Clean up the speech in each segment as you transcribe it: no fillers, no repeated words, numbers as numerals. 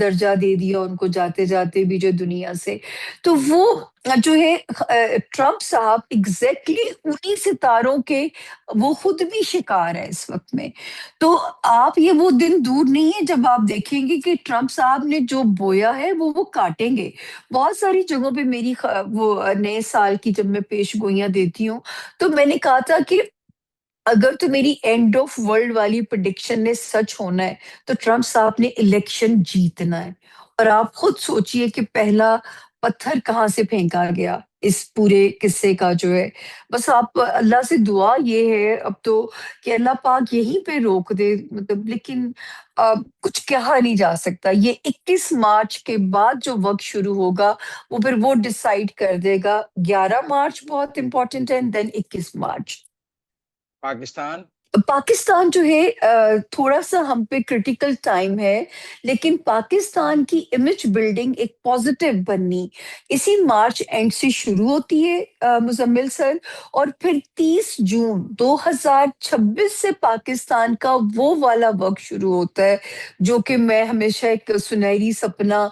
درجہ دے دیا ان کو جاتے جاتے بھی جو دنیا سے. تو وہ جو ہے ٹرمپ صاحب ایگزیکٹلی انہی ستاروں کے وہ خود بھی شکار ہے اس وقت میں. تو آپ یہ وہ دن دور نہیں ہے جب آپ دیکھیں گے کہ ٹرمپ صاحب نے جو بویا ہے وہ کاٹیں گے. بہت ساری جگہوں پہ میری وہ نئے سال کی جب میں پیش گوئیاں دیتی ہوں تو میں نے کہا تھا کہ اگر تو میری اینڈ آف ورلڈ والی پریڈکشن نے سچ ہونا ہے تو ٹرمپ صاحب نے الیکشن جیتنا ہے. اور آپ خود سوچئے کہ پہلا پتھر کہاں سے پھینکا گیا اس پورے قصے کا جو ہے. بس آپ اللہ سے دعا یہ ہے اب تو کہ اللہ پاک یہیں پہ روک دے مطلب. لیکن کچھ کہا نہیں جا سکتا. یہ 21 مارچ کے بعد جو وقت شروع ہوگا وہ پھر وہ ڈیسائیڈ کر دے گا. 11 مارچ بہت امپورٹنٹ ہے دین 21 مارچ. پاکستان پاکستان جو ہے تھوڑا سا ہم پہ کرٹیکل ٹائم ہے. لیکن پاکستان کی امیج بلڈنگ ایک پازیٹیو بننی اسی مارچ اینڈ سے شروع ہوتی ہے مزمل سر. اور پھر 30 جون 2026 سے پاکستان کا وہ والا وقت شروع ہوتا ہے جو کہ میں ہمیشہ ایک سنہری سپنا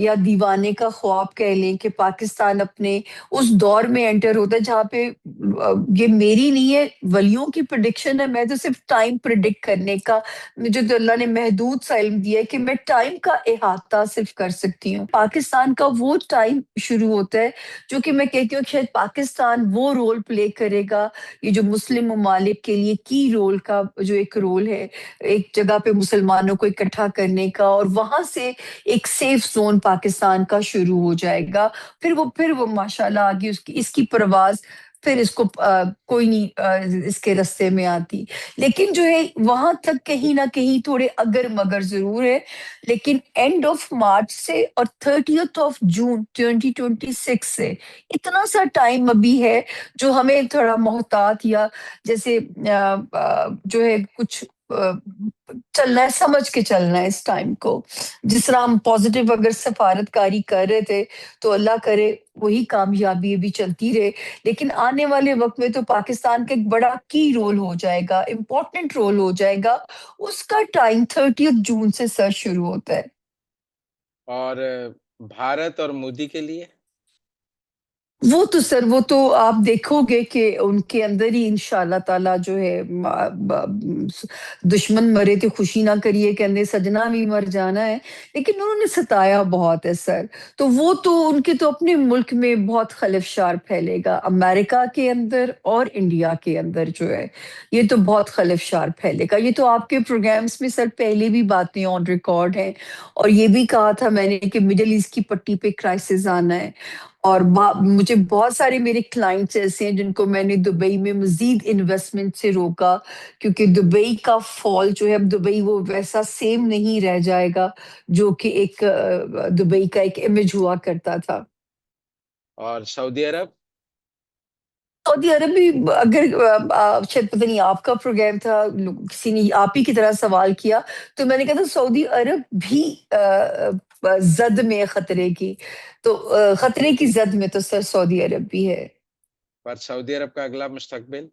یا دیوانے کا خواب کہہ لیں کہ پاکستان اپنے اس دور میں انٹر ہوتا ہے جہاں پہ یہ میری نہیں ہے ولیوں کی پریڈکشن ہے. میں تو صرف ٹائم پریڈکٹ کرنے کا مجھے تو اللہ نے محدود سا علم دیا ہے کہ میں ٹائم کا احاطہ صرف کر سکتی ہوں. پاکستان کا وہ ٹائم شروع ہوتا ہے جو کہ میں کہتی ہوں کہ شاید پاکستان وہ رول پلے کرے گا یہ جو مسلم ممالک کے لیے کی رول کا جو ایک رول ہے ایک جگہ پہ مسلمانوں کو اکٹھا کرنے کا. اور وہاں سے ایک سیف زون پاکستان کا شروع ہو جائے گا. پھر وہ ماشاءاللہ آگے اس کی پرواز پھر اس کو کوئی نہیں اس کے رستے میں آتی. لیکن جو ہے وہاں تک کہیں نہ کہیں تھوڑے اگر مگر ضرور ہے. لیکن اینڈ آف مارچ سے اور 30 جون 2026 سے اتنا سا ٹائم ابھی ہے جو ہمیں تھوڑا محتاط یا جیسے جو ہے کچھ چلنا ہے سمجھ کے چلنا ہے اس ٹائم کو. جس طرح ہم پازیٹیو اگر سفارت کاری کر رہے تھے تو اللہ کرے وہی کامیابی بھی چلتی رہے. لیکن آنے والے وقت میں تو پاکستان کا ایک بڑا کی رول ہو جائے گا امپورٹنٹ رول ہو جائے گا. اس کا ٹائم 30 جون سے سر شروع ہوتا ہے. اور بھارت اور مودی کے لیے وہ تو سر وہ تو آپ دیکھو گے کہ ان کے اندر ہی انشاءاللہ تعالیٰ جو ہے دشمن مرے تو خوشی نہ کریے کہ سجنا بھی مر جانا ہے. لیکن انہوں نے ستایا بہت ہے سر. تو وہ تو ان کے تو اپنے ملک میں بہت خلفشار پھیلے گا امریکہ کے اندر اور انڈیا کے اندر جو ہے یہ تو بہت خلفشار پھیلے گا. یہ تو آپ کے پروگرامز میں سر پہلے بھی باتیں آن ریکارڈ ہیں. اور یہ بھی کہا تھا میں نے کہ مڈل ایسٹ کی پٹی پہ کرائسس آنا ہے. اور مجھے بہت سارے میرے کلائنٹس ایسے ہیں جن کو میں نے دبئی میں مزید انویسٹمنٹ سے روکا کیونکہ دبئی کا فال جو ہے اب دبئی وہ ویسا سیم نہیں رہ جائے گا جو کہ ایک دبئی کا ایک امیج ہوا کرتا تھا. اور سعودی عرب سعودی عرب بھی اگر شاید پتہ نہیں آپ کا پروگرام تھا کسی نے آپ ہی کی طرح سوال کیا تو میں نے کہا تھا سعودی عرب بھی زد میں خطرے کی. تو خطرے کی زد میں تو سر سعودی عرب بھی ہے. پر سعودی عرب کا اگلا مستقبل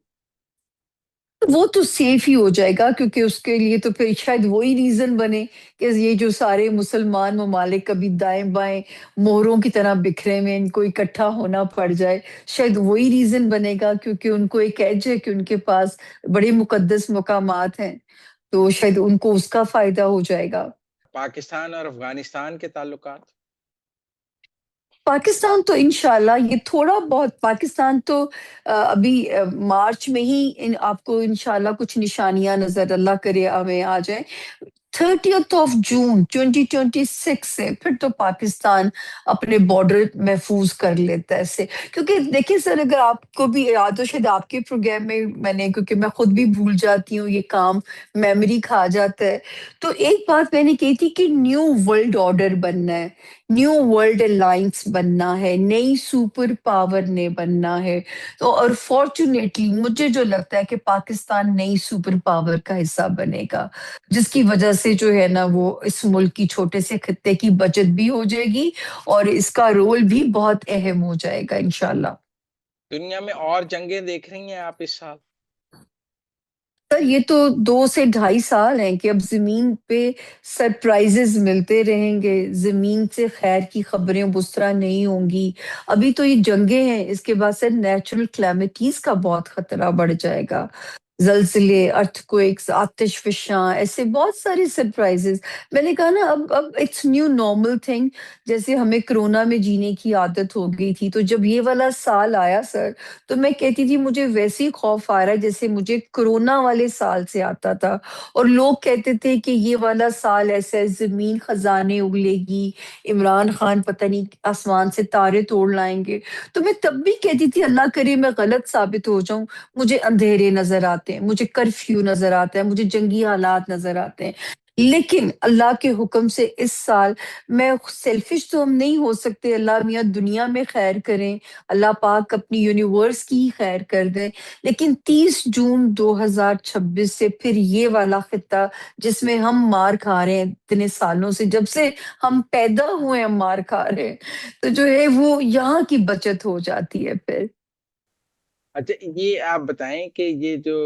وہ تو سیف ہی ہو جائے گا کیونکہ اس کے لیے تو پھر شاید وہی ریزن بنے کہ یہ جو سارے مسلمان ممالک کبھی دائیں بائیں موروں کی طرح بکھرے میں ان کو اکٹھا ہونا پڑ جائے. شاید وہی ریزن بنے گا کیونکہ ان کو ایک ایج ہے کہ ان کے پاس بڑے مقدس مقامات ہیں تو شاید ان کو اس کا فائدہ ہو جائے گا. پاکستان اور افغانستان کے تعلقات پاکستان تو انشاءاللہ یہ تھوڑا بہت پاکستان تو ابھی مارچ میں ہی آپ کو انشاءاللہ کچھ نشانیاں نظر اللہ کرے ہمیں آ جائیں. 30 جون 2026 سے پھر تو پاکستان اپنے بارڈر محفوظ کر لیتا ہے سے. کیونکہ دیکھیں سر اگر آپ کو بھی یاد ہو شاید آپ کے پروگرام میں نے کیونکہ میں خود بھی بھول جاتی ہوں یہ کام میموری کھا جاتا ہے. تو ایک بات میں نے کہی تھی کہ نیو ورلڈ آرڈر بننا ہے نیو ورلڈ الائنس بننا ہے نئی سپر پاور نے بننا ہے. تو اور فارچونیٹلی مجھے جو لگتا ہے کہ پاکستان نئی سپر پاور کا حصہ بنے گا جس کی وجہ سے جو ہے نا وہ اس ملک کی چھوٹے سے خطے کی بچت بھی ہو جائے گی اور اس کا رول بھی بہت اہم ہو جائے گا انشاءاللہ. دنیا میں اور جنگیں دیکھ رہی ہیں آپ اس سال سر یہ تو 2 سے 2.5 سال ہیں کہ اب زمین پہ سرپرائزز ملتے رہیں گے، زمین سے خیر کی خبریں اس طرح نہیں ہوں گی. ابھی تو یہ جنگیں ہیں، اس کے بعد سے نیچرل کلیمٹیز کا بہت خطرہ بڑھ جائے گا، زلزلے، ارتھ کوئکس، آتش فشاں، ایسے بہت سارے سرپرائزز. میں نے کہا نا اب اٹس نیو نارمل تھنگ. جیسے ہمیں کرونا میں جینے کی عادت ہو گئی تھی، تو جب یہ والا سال آیا سر، تو میں کہتی تھی مجھے ویسے ہی خوف آ رہا ہے جیسے مجھے کرونا والے سال سے آتا تھا. اور لوگ کہتے تھے کہ یہ والا سال ایسا ہے، زمین خزانے اگلے گی، عمران خان پتہ نہیں آسمان سے تارے توڑ لائیں گے. تو میں تب بھی کہتی تھی اللہ کرے میں غلط ثابت ہو جاؤں. مجھے اندھیرے نظر آتے ہیں، مجھے کرفیو نظر آتا ہے، مجھے جنگی حالات نظر آتے ہیں. لیکن اللہ کے حکم سے اس سال، میں سیلفش تو ہم نہیں ہو سکتے، اللہ میاں دنیا میں خیر کریں، اللہ پاک اپنی یونیورس کی ہی خیر کر دیں. لیکن 30 جون 2026 سے پھر یہ والا خطہ جس میں ہم مار کھا رہے ہیں اتنے سالوں سے، جب سے ہم پیدا ہوئے ہم مار کھا رہے ہیں، تو جو ہے وہ یہاں کی بچت ہو جاتی ہے پھر. اچھا یہ آپ بتائیں کہ یہ جو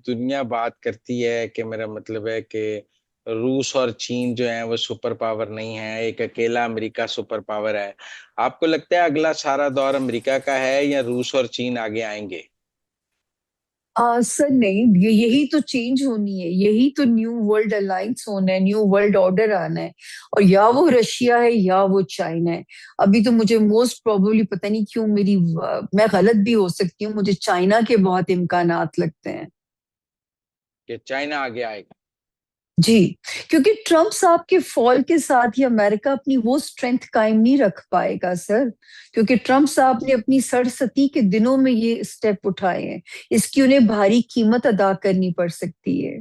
دنیا بات کرتی ہے کہ میرا مطلب ہے کہ روس اور چین جو ہیں وہ سپر پاور نہیں ہے، ایک اکیلا امریکہ سپر پاور ہے. آپ کو لگتا ہے اگلا سارا دور امریکہ کا ہے یا روس اور چین آگے آئیں گے؟ سر نہیں، یہی تو چینج ہونی ہے، یہی تو نیو ورلڈ الائنس ہونا ہے، نیو ورلڈ آرڈر آنا ہے. اور یا وہ رشیا ہے یا وہ چائنا ہے. ابھی تو مجھے موسٹ پروبیبلی پتہ نہیں کیوں میں غلط بھی ہو سکتی ہوں، مجھے چائنا کے بہت امکانات لگتے ہیں. کہ چائنا آگے آئے گا؟ جی، کیونکہ ٹرمپ صاحب کے فال کے ساتھ ہی امریکہ اپنی وہ اسٹرینتھ قائم نہیں رکھ پائے گا سر. کیونکہ ٹرمپ صاحب نے اپنی سرستی کے دنوں میں یہ اسٹیپ اٹھائے ہیں، اس کی انہیں بھاری قیمت ادا کرنی پڑ سکتی ہے.